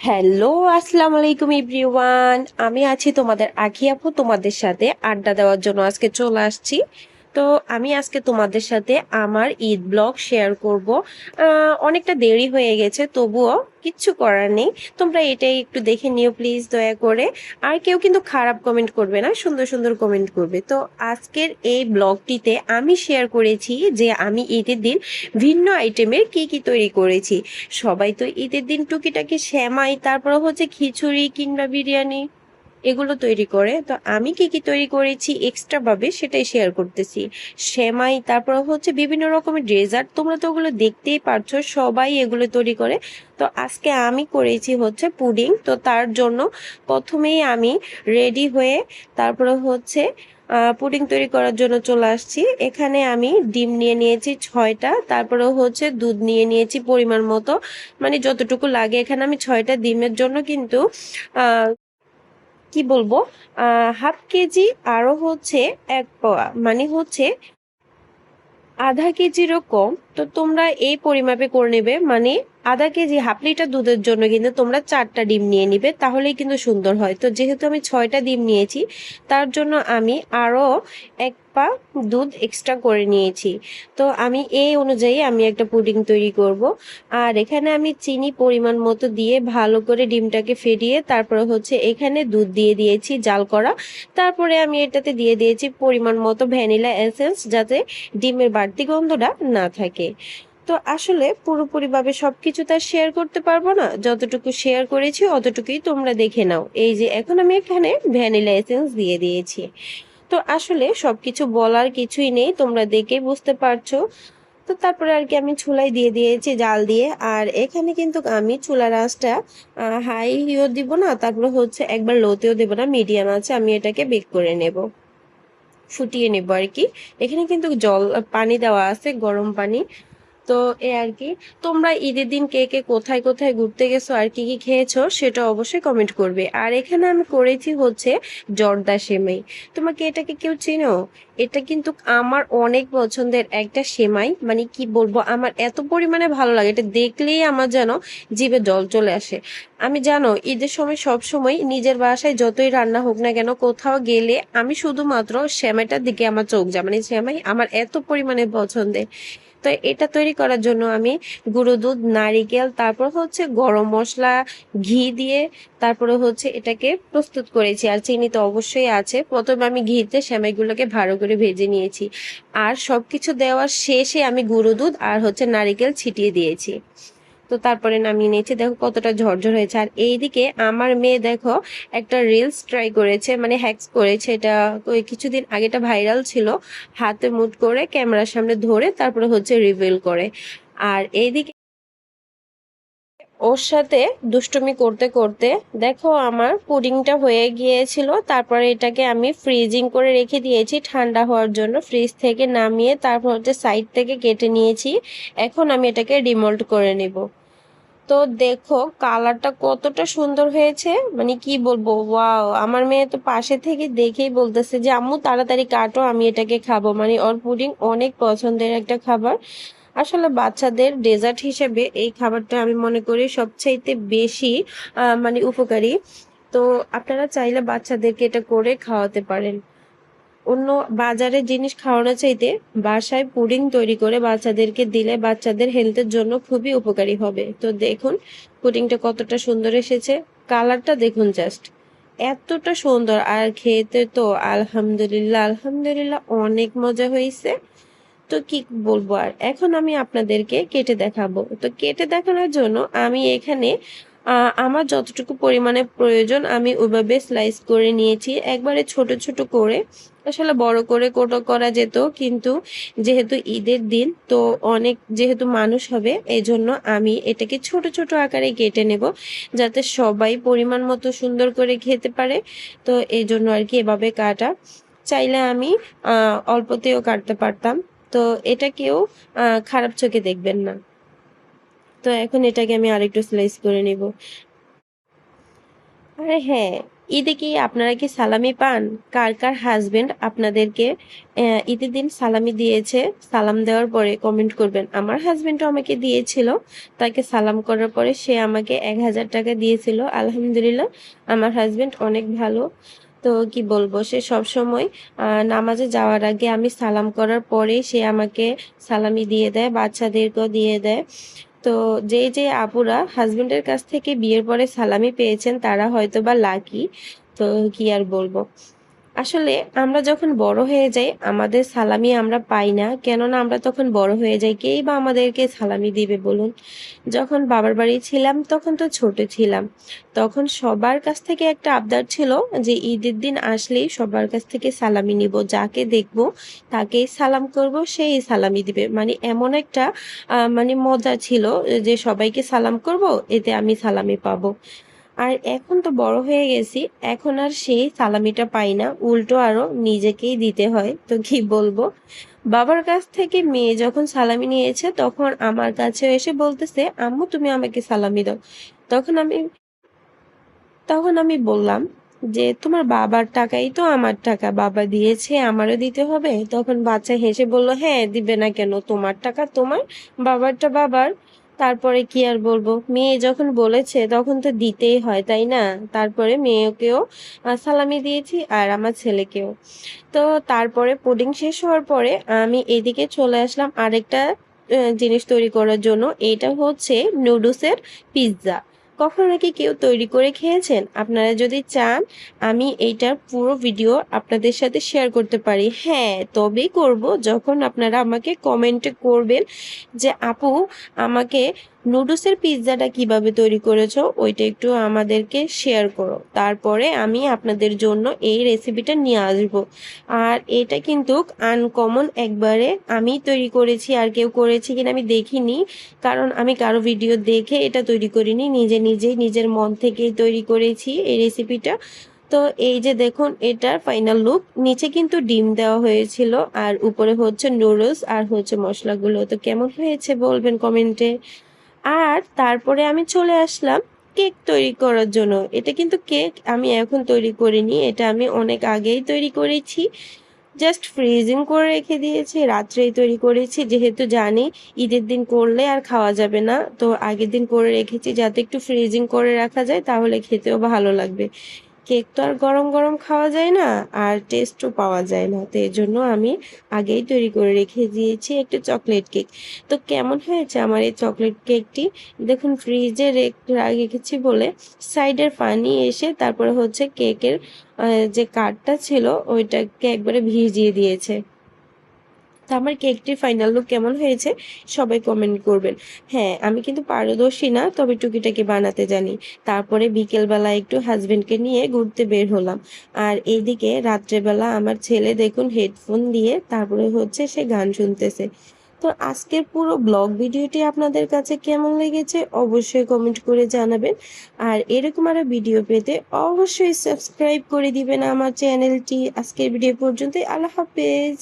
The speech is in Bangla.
হ্যালো, আসসালামু আলাইকুম এভরিওয়ান। আমি আছি তোমাদের আখি আপু, তোমাদের সাথে আড্ডা দেওয়ার জন্য আজকে চলে আসছি। তো আমি আজকে তোমাদের সাথে আমার ঈদ ব্লগ শেয়ার করব। অনেকটা দেরি হয়ে গেছে, তবুও কিচ্ছু করার নেই। তোমরা এটাই একটু দেখে নিও প্লিজ, দয়া করে। আর কেউ কিন্তু খারাপ কমেন্ট করবে না, সুন্দর সুন্দর কমেন্ট করবে। তো আজকের এই ব্লগটিতে আমি শেয়ার করেছি যে আমি ঈদের দিন ভিন্ন আইটেমের কি কি তৈরি করেছি। সবাই তো ঈদের দিন টুকিটাকি সেমাই, তারপর হচ্ছে খিচুড়ি কিংবা বিরিয়ানি এগুলো তৈরি করে। তো আমি কি কি তৈরি করেছি এক্সট্রা ভাবে সেটাই শেয়ার করতেছি। সেমাই, তারপর হচ্ছে বিভিন্ন রকমের ডেজার্ট, তোমরা তো ওগুলো দেখতেই পারছো, সবাই এগুলো তৈরি করে। তো আজকে আমি করেছি হচ্ছে পুডিং। তো তার জন্য প্রথমেই আমি রেডি হয়ে তারপরে হচ্ছে পুডিং তৈরি করার জন্য চলে আসছি। এখানে আমি ডিম নিয়ে নিয়েছি 6টা, তারপরে হচ্ছে দুধ নিয়ে নিয়েছি পরিমাণ মতো, মানে যতটুকু লাগে। এখানে আমি 6টা ডিমের জন্য কিন্তু আহ কি বলবো, 1/2 কেজি আরো হচ্ছে 1 পোয়া, মানে হচ্ছে আধা 1 কেজিরও কম। তো তোমরা এই পরিমাপে করে নেবে, মানে আধা 1 কেজি 1/2 লিটার দুধের জন্য কিন্তু তোমরা 4টা ডিম নিয়ে নিবে, তাহলেই কিন্তু সুন্দর হয়। তো যেহেতু আমি 6টা ডিম নিয়েছি, তার জন্য আমি আরো 1 পা দুধ এক্সট্রা করে নিয়েছি। তো আমি এই অনুযায়ী আমি একটা পুডিং তৈরি করব। আর এখানে আমি চিনি পরিমাণ মতো দিয়ে ভালো করে ডিমটাকে ফেটিয়ে তারপরে হচ্ছে এখানে দুধ দিয়ে দিয়েছি জাল করা। তারপরে আমি এটাতে দিয়ে দিয়েছি পরিমাণ মতো ভ্যানিলা এসেন্স, যাতে ডিমের বাড়তি গন্ধটা না থাকে। তো আসলে পুরোপুরিভাবে সবকিছু তার শেয়ার করতে পারবো না, যতটুকু শেয়ার করেছি অতটুকুই তোমরা দেখে নাও। এই যে এখন আমি এখানে ভ্যানিলা এসেন্স দিয়ে দিয়েছি। তো আসলে সবকিছু বলার কিছুই নেই, তোমরা দেখে বুঝতে পারছো। তো তারপরে আর কি আমি চুলায় দিয়ে দিয়েছি জাল দিয়ে। আর এখানে কিন্তু আমি চুলার আঁচটা হাইও দিব না, তারপরে হচ্ছে একবার লোতেও দেবো না, মিডিয়াম আছে আমি এটাকে বেক করে নেব, ফুটিয়ে নেব আর কি। এখানে কিন্তু পানি দেওয়া আছে, গরম পানি। তো এ আর কি। তোমরা ঈদের দিন কে কে কোথায় কোথায় ঘুরতে গেছো আর কি কি খেয়েছো সেটা অবশ্যই কমেন্ট করবে। আর এখানে আমি করেছি হচ্ছে জর্দা সেমাই। তোমাকে এটাকে কেউ চেনো? এটা কিন্তু আমার অনেক পছন্দের একটা সেমাই, মানে কি বলবো, আমার এত পরিমাণে ভালো লাগে, এটা দেখলেই আমার যেন জিভে জল চলে আসে। আমি জানো ঈদের সময় সব সময় নিজের বাসায় যতই রান্না হোক না কেন, কোথাও গেলে আমি শুধুমাত্র সেমাইটার দিকে আমার চোখ যায়, মানে সেমাই আমার এত পরিমাণে পছন্দের। তো এটা তৈরি করার জন্য আমি গুঁড়ো দুধ, নারিকেল, তারপর হচ্ছে গরম মশলা, ঘি দিয়ে তারপরে হচ্ছে এটাকে প্রস্তুত করেছি। আর চিনি তো অবশ্যই আছে। প্রথমে আমি ঘিতে সেমাইগুলোকে ভালো করে ভেজে নিয়েছি। আর সবকিছু দেওয়ার শেষে আমি গুঁড়ো দুধ আর হচ্ছে নারিকেল ছিটিয়ে দিয়েছি। তো তারপরে নামিয়ে নিয়েছি, দেখো কতটা ঝরঝর হয়েছে। আর এইদিকে আমার মেয়ে দেখো একটা রিলস ট্রাই করেছে, মানে হ্যাকস করেছে। এটা ওই কিছুদিন আগে এটা ভাইরাল ছিল, হাতে মুট করে ক্যামেরার সামনে ধরে তারপরে হচ্ছে রিভিল করে। আর এইদিকে ওর সাথে দুষ্টুমি করতে করতে দেখো আমার পুডিংটা হয়ে গিয়েছিল। তারপরে এটাকে আমি ফ্রিজিং করে রেখে দিয়েছি ঠান্ডা হওয়ার জন্য, ফ্রিজ থেকে নামিয়ে তারপর হচ্ছে সাইড থেকে কেটে নিয়েছি। এখন আমি এটাকে ডিমোল্ড করে নেব। তো দেখো কালারটা কতটা সুন্দর হয়েছে, মানে কি বলবো, ওয়াও! আমার মেয়ে তো পাশে থেকে দেখেই বলতেছে যে আম্মু তাড়াতাড়ি কাটো, আমি এটাকে খাবো। মানে ওর পুডিং অনেক পছন্দের একটা খাবার। আসলে বাচ্চাদের ডেজার্ট হিসেবে এই খাবারটা আমি মনে করি সবচাইতে বেশি মানে উপকারী। তো আপনারা চাইলে বাচ্চাদেরকে এটা করে খাওয়াতে পারেন। অন্য বাজারের জিনিস খাওয়ানোর চাইতে বাসায় পুডিং তৈরি করে বাচ্চাদেরকে দিলে বাচ্চাদের হেলথের জন্য খুবই উপকারী হবে। তো দেখুন পুডিংটা কতটা সুন্দর এসেছে, কালারটা দেখুন জাস্ট, এতটা সুন্দর। আর খেতে তো আলহামদুলিল্লাহ আলহামদুলিল্লাহ অনেক মজা হয়েছে। তো কি বলবো, আর এখন আমি আপনাদেরকে কেটে দেখাবো। তো কেটে দেখানোর জন্য আমি এখানে আমার যতটুকু পরিমাণে প্রয়োজন আমি ওইভাবে স্লাইস করে নিয়েছি, একবারে ছোট ছোট করে। আসলে বড় করে কোটো করা যেত, কিন্তু যেহেতু ঈদের দিন তো অনেক যেহেতু মানুষ হবে, এই জন্য আমি এটাকে ছোট ছোট আকারে কেটে নেব, যাতে সবাই পরিমাণ মতো সুন্দর করে খেতে পারে। তো এই জন্য আর কি এভাবে কাটা। চাইলে আমি অল্পতেও কাটতে পারতাম। তো এটা কেউ খারাপ চোখে দেখবেন না। তো এখন এটাকে আমি আরেকটু স্লাইস করে নিব। আরে হ্যাঁ, ঈদে কি আপনারা কি সালামি পান? কার কার হাজবেন্ড আপনাদেরকে ঈদের দিন সালামি দিয়েছে? সালাম দেওয়ার পরে কমেন্ট করবেন। আমার হাজবেন্ডও আমাকে দিয়েছিল। তাকে সালাম করার পরে সে আমাকে ১,০০০ টাকা দিয়েছিল। আলহামদুলিল্লাহ আমার হাজবেন্ড অনেক ভালো। তো কি বলবো, সে সবসময় নামাজে যাওয়ার আগে আমি সালাম করার পরে সে আমাকে সালামি দিয়ে দেয়, বাচ্চাদেরকেও দিয়ে দেয়। তো যে আপুরা হাজবেন্ডের কাছ থেকে বিয়ের পরে সালামি পেয়েছেন তারা হয়তোবা লাকি। তো কি আর বলবো, আসলে আমরা যখন বড় হয়ে যাই আমাদের সালামি আমরা পাই না, কেননা আমরা তখন বড় হয়ে যাই। কেই বা আমাদেরকে সালামি দিবে বলুন? যখন বাবার বাড়ি ছিলাম তখন তো ছোট ছিলাম, তখন সবার কাছ থেকে একটা আবদার ছিল যে ঈদের দিন আসলেই সবার কাছ থেকে সালামি নিব, যাকে দেখবো তাকেই সালাম করব, সেই সালামি দিবে। মানে এমন একটা মানে মজা ছিল যে সবাইকে সালাম করব, এতে আমি সালামি পাবো। আর এখন তো বড় হয়ে গেছি, এখন আর সেই সালামিটা পাই না, উল্টো আরো নিজেকেই দিতে হয়। তো কি বলবো, বাবার কাছ থেকে মেয়ে যখন সালামি নিয়েছে তখন আমার কাছে এসে বলতেছে, আম্মু তুমি আমাকে সালামি দাও। তখন আমি তখন আমি বললাম যে তোমার বাবার টাকাই তো আমার টাকা, বাবা দিয়েছে আমারও দিতে হবে। তখন বাচ্চা হেসে বলল, হ্যাঁ দিবে না কেন, তোমার টাকা তোমার, বাবারটা বাবার। তারপরে কি আর বলবো, মেয়ে যখন বলেছে তখন তো দিতেই হয়, তাই না? তারপরে মেয়েকেও সালামি দিয়েছি আর আমার ছেলেকেও। তো তারপরে পুডিং শেষ হওয়ার পরে আমি এদিকে চলে আসলাম আরেকটা জিনিস তৈরি করার জন্য। এটা হচ্ছে নুডলসের পিৎজা। কখনো কি কেউ তৈরি করে খেয়েছেন? আপনারা যদি চান আমি এইটার পুরো ভিডিও আপনাদের সাথে শেয়ার করতে পারি। হ্যাঁ, তবেই করব যখন আপনারা আমাকে কমেন্টে করবেন যে আপু আমাকে নুডলসের পিৎজাটা কিভাবে তৈরি করেছো ওইটা একটু আমাদেরকে শেয়ার করো, তারপরে আমি আপনাদের জন্য এই রেসিপিটা নিয়ে আসব। আর এটা কিন্তু আনকমন একবারে, আমি তৈরি করেছি, আর কেউ করেছে কিনা আমি দেখিনি, কারণ আমি কারো ভিডিও দেখে এটা তৈরি করিনি, নিজেই নিজের মন থেকেই তৈরি করেছি এই রেসিপিটা। তো এই যে দেখুন এটার ফাইনাল লুক, নিচে কিন্তু ডিম দেওয়া হয়েছিল আর উপরে হচ্ছে নুডলস আর হচ্ছে মশলাগুলো। তো কেমন হয়েছে বলবেন কমেন্টে। আর তারপরে আমি চলে আসলাম কেক তৈরি করার জন্য। এটা কিন্তু কেক আমি এখন তৈরি করিনি, এটা আমি অনেক আগেই তৈরি করেছি, জাস্ট ফ্রিজিং করে রেখে দিয়েছি, রাত্রেই তৈরি করেছি, যেহেতু জানি ঈদের দিন করলে আর খাওয়া যাবে না, তো আগের দিন করে রেখেছি যাতে একটু ফ্রিজিং করে রাখা যায়, তাহলে খেতেও ভালো লাগবে। কেক তো আর গরম গরম খাওয়া যায় না, আর টেস্টও পাওয়া যায় না, তো এই জন্য আমি আগেই তৈরি করে রেখে দিয়েছি একটা চকলেট কেক। তো কেমন হয়েছে আমার এই চকলেট কেকটি, দেখুন ফ্রিজে রেখেছি বলে সাইডের পানি এসে তারপরে হচ্ছে কেকের যে কাঠটা ছিল ওইটাকে একবারে ভিজিয়ে দিয়েছে। তো আমার কেকটির ফাইনাল লুক কেমন হয়েছে সবাই কমেন্ট করবেন। হ্যাঁ, আমি কিন্তু পারদর্শী না, তবে টুকিটাকি বানাতে জানি। তারপরে বিকেলবেলা একটু হাজবেন্ডকে নিয়ে ঘুরতে বের হলাম। আর এইদিকে রাত্রেবেলা আমার ছেলে দেখুন হেডফোন দিয়ে তারপরে হচ্ছে সে গান শুনতেছে। তো আজকের পুরো ব্লগ ভিডিওটি আপনাদের কাছে কেমন লেগেছে অবশ্যই কমেন্ট করে জানাবেন। আর এরকম আরো ভিডিও পেতে অবশ্যই সাবস্ক্রাইব করে দিবেন আমার চ্যানেলটি। আজকের ভিডিও পর্যন্তই, আল্লাহ হাফেজ।